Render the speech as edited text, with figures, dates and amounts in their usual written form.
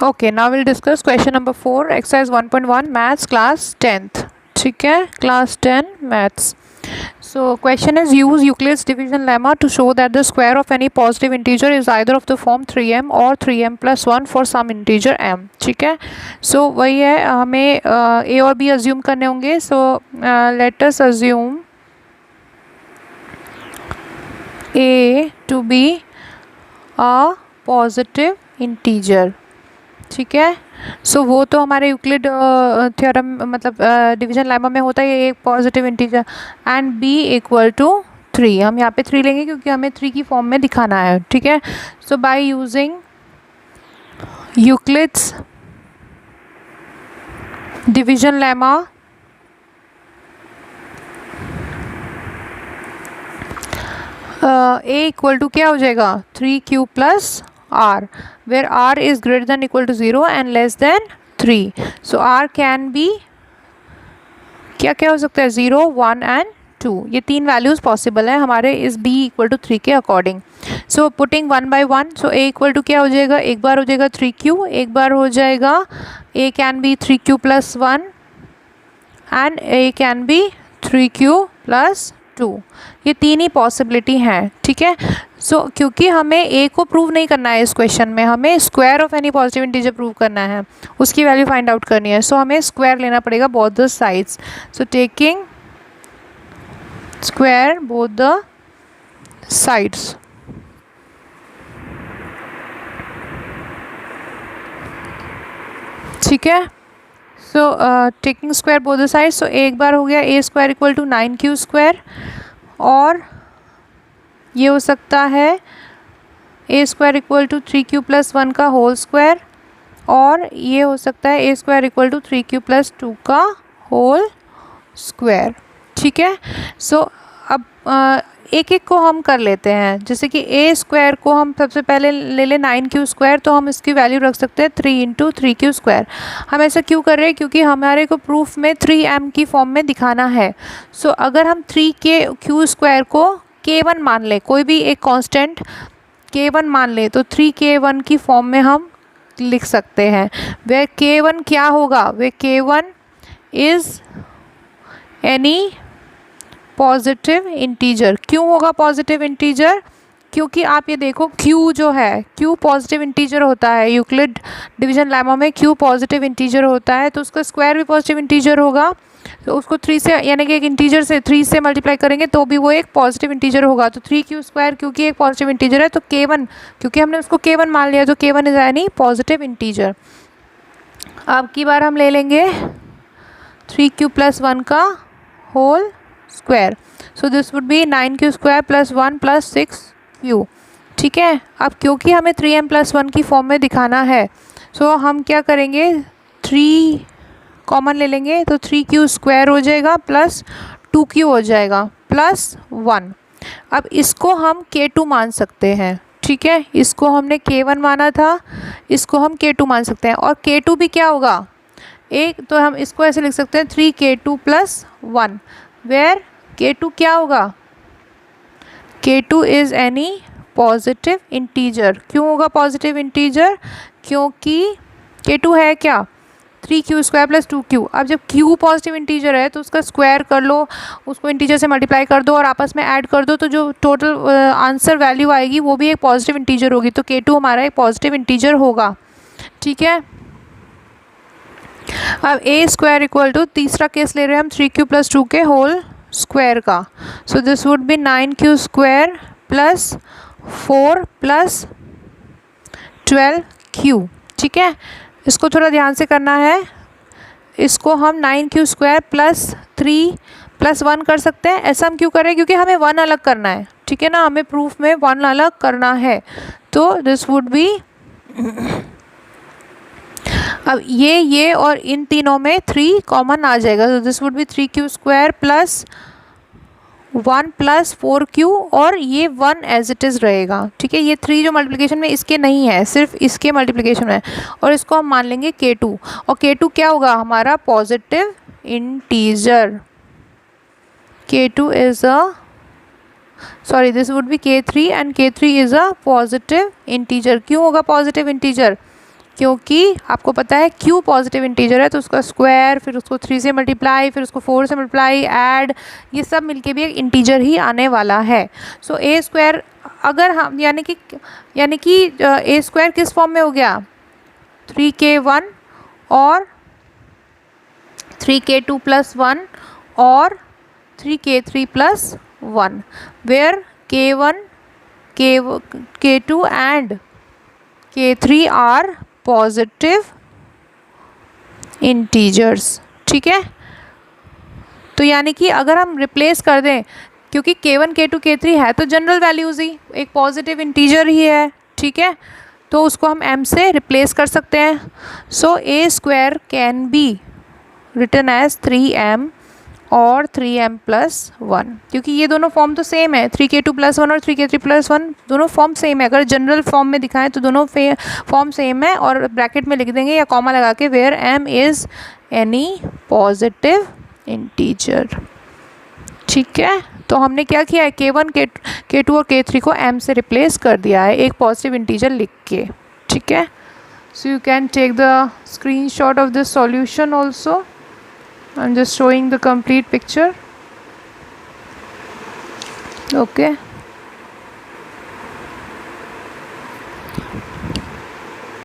Okay, now will discuss question number 4, exercise 1.1 maths class 10th. ठीक है, class 10 maths. So question is, use Euclid's division lemma to show that the square of any positive integer is either of the form 3m or 3m plus 1 for some integer m. ठीक है, so वही है, हमें a और b assume करने होंगे. So let us assume a to be a positive integer. ठीक है, सो वो तो हमारे यूक्लिड थ्योरम मतलब डिवीजन लेमा में होता है एक positive integer. And b equal to 3. हम यहाँ पे 3 लेंगे क्योंकि हमें 3 की फॉर्म में दिखाना है. ठीक है, so by using Euclid's division lemma a equal to क्या हो जाएगा 3q plus r, where r is greater than equal to 0 and less than 3. So r can be क्या क्या हो सकता है 0, 1 and 2. ये तीन वैल्यूज पॉसिबल है हमारे इस b इक्वल टू 3 के according. So putting 1 by 1, so a equal to क्या हो जाएगा, एक बार हो जाएगा 3q, एक बार हो जाएगा a can be 3q plus 1 and a can be 3q plus 2. ये तीन ही पॉसिबिलिटी हैं. ठीक है, सो क्योंकि हमें a को प्रूव नहीं करना है इस क्वेश्चन में, हमें square of any positive integer prove करना है, उसकी वैल्यू फाइंड आउट करनी है. सो हमें स्क्वायर लेना पड़ेगा both the sides. So taking square both the sides. ठीक है, so taking square both the sides. So एक बार हो गया a square equal to 9q square, और ये हो सकता है a square equal to 3q plus 1 का होल स्क्वायर, और ये हो सकता है a square equal to 3q plus 2 का होल स्क्वायर. ठीक है, सो अब एक एक को हम कर लेते हैं. जैसे कि a स्क्वायर को हम सबसे पहले ले लें 9q स्क्वायर, तो हम इसकी वैल्यू रख सकते हैं 3 इंटू 3q स्क्वायर. हम ऐसा क्यों कर रहे हैं, क्योंकि हमारे को प्रूफ में 3m की फॉर्म में दिखाना है. सो अगर हम 3q स्क्वायर को k1 मान लें, कोई भी एक कांस्टेंट k1 मान लें, तो 3k1 की फॉर्म में हम लिख सकते हैं. वे k1 क्या होगा, वे k1 is any positive integer. क्यों होगा पॉजिटिव इंटीजर, क्योंकि आप ये देखो q जो है, q पॉजिटिव इंटीजर होता है. यूक्लिड डिवीजन लेमा में q पॉजिटिव इंटीजर होता है, तो उसका स्क्वायर भी पॉजिटिव इंटीजर होगा. तो उसको 3 से, यानी कि एक इंटीजर से 3 से मल्टीप्लाई करेंगे तो भी वो एक पॉजिटिव इंटीजर होगा. तो 3q स्क्वायर क्योंकि एक पॉजिटिव इंटीजर है, तो k1 क्योंकि हमने उसको k1 मान लिया, तो k1 is any positive integer. अब की बार हम ले लेंगे 3q प्लस 1 का whole square. So this would be 9q square plus 1 plus 6q. ठीक है, अब क्योंकि हमें 3m प्लस 1 की फॉर्म में दिखाना है, सो हम क्या करेंगे 3 कॉमन ले लेंगे, तो 3q स्क्वायर हो जाएगा प्लस 2q हो जाएगा प्लस 1. अब इसको हम k2 मान सकते हैं. ठीक है, इसको हमने k1 माना था, इसको हम k2 मान सकते हैं. और k2 भी क्या होगा, एक तो हम इसको ऐसे लिख सकते हैं 3k2 प्लस 1, वेयर k2 क्या होगा, k2 is any positive integer. क्यों होगा पॉजिटिव इंटीजर, क्योंकि k2 है क्या 3q स्क्वायर प्लस 2q. अब जब q पॉजिटिव इंटीजर है तो उसका स्क्वायर कर लो, उसको इंटीजर से मल्टीप्लाई कर दो और आपस में ऐड कर दो, तो जो टोटल आंसर वैल्यू आएगी वो भी एक पॉजिटिव इंटीजर होगी. तो k2 हमारा एक पॉजिटिव इंटीजर होगा. ठीक है, अब a स्क्वायर इक्वल टू, तीसरा केस ले रहे हैं हम 3q प्लस 2 के होल स्क्वायर का. सो this would be 9q square plus 4 plus 12q. ठीक है, इसको थोड़ा ध्यान से करना है. इसको हम 9q स्क्वायर प्लस 3 प्लस 1 कर सकते हैं. ऐसा हम क्यों कर रहे हैं, क्योंकि हमें 1 अलग करना है. ठीक है ना, हमें प्रूफ में 1 अलग करना है. तो दिस वुड बी अब ये और इन तीनों में 3 कॉमन आ जाएगा. तो this would B 3q square plus 1 plus 4q, और ये 1 एज इट इज़ रहेगा. ठीक है, ये 3 जो मल्टीप्लिकेशन में इसके नहीं है, सिर्फ इसके मल्टीप्लिकेशन है, और इसको हम मान लेंगे k2. और k2 क्या होगा हमारा positive integer. k2 is a sorry this would B k3 and k3 is a positive integer. क्यों होगा पॉजिटिव इंटीजर? क्योंकि आपको पता है q पॉजिटिव इंटीजर है तो उसका स्क्वायर, फिर उसको 3 से मल्टीप्लाई, फिर उसको 4 से मल्टीप्लाई, ऐड, ये सब मिलके भी एक इंटीजर ही आने वाला है। सो ए स्क्वायर अगर हम यानी कि ए स्क्वायर किस फॉर्म में हो गया, 3k1 और 3k2 प्लस 1 और 3k3 plus 1, where k1 k2 and k3 are positive integers. ठीक है, तो यानी कि अगर हम रिप्लेस कर दें, क्योंकि k1 k2 k3 है तो जनरल वैल्यूज़ ही एक पॉजिटिव इंटीजर ही है, ठीक है, तो उसको हम m से रिप्लेस कर सकते हैं। So a square can be written as 3m और 3m प्लस 1, क्योंकि ये दोनों फॉर्म तो सेम है, 3k2 प्लस 1 और 3k3 प्लस 1 दोनों फॉर्म सेम है। अगर जनरल फॉर्म में दिखाएं तो दोनों फॉर्म सेम है, और ब्रैकेट में लिख देंगे या कॉमा लगा के where m is any positive integer. ठीक है, तो हमने क्या किया है, k1 k2 और k3 को m से रिप्लेस कर दिया है एक पॉजिटिव इंटीजर लिख के। ठीक है, so you can take the screenshot of this solution also. I'm just showing the complete picture. Okay.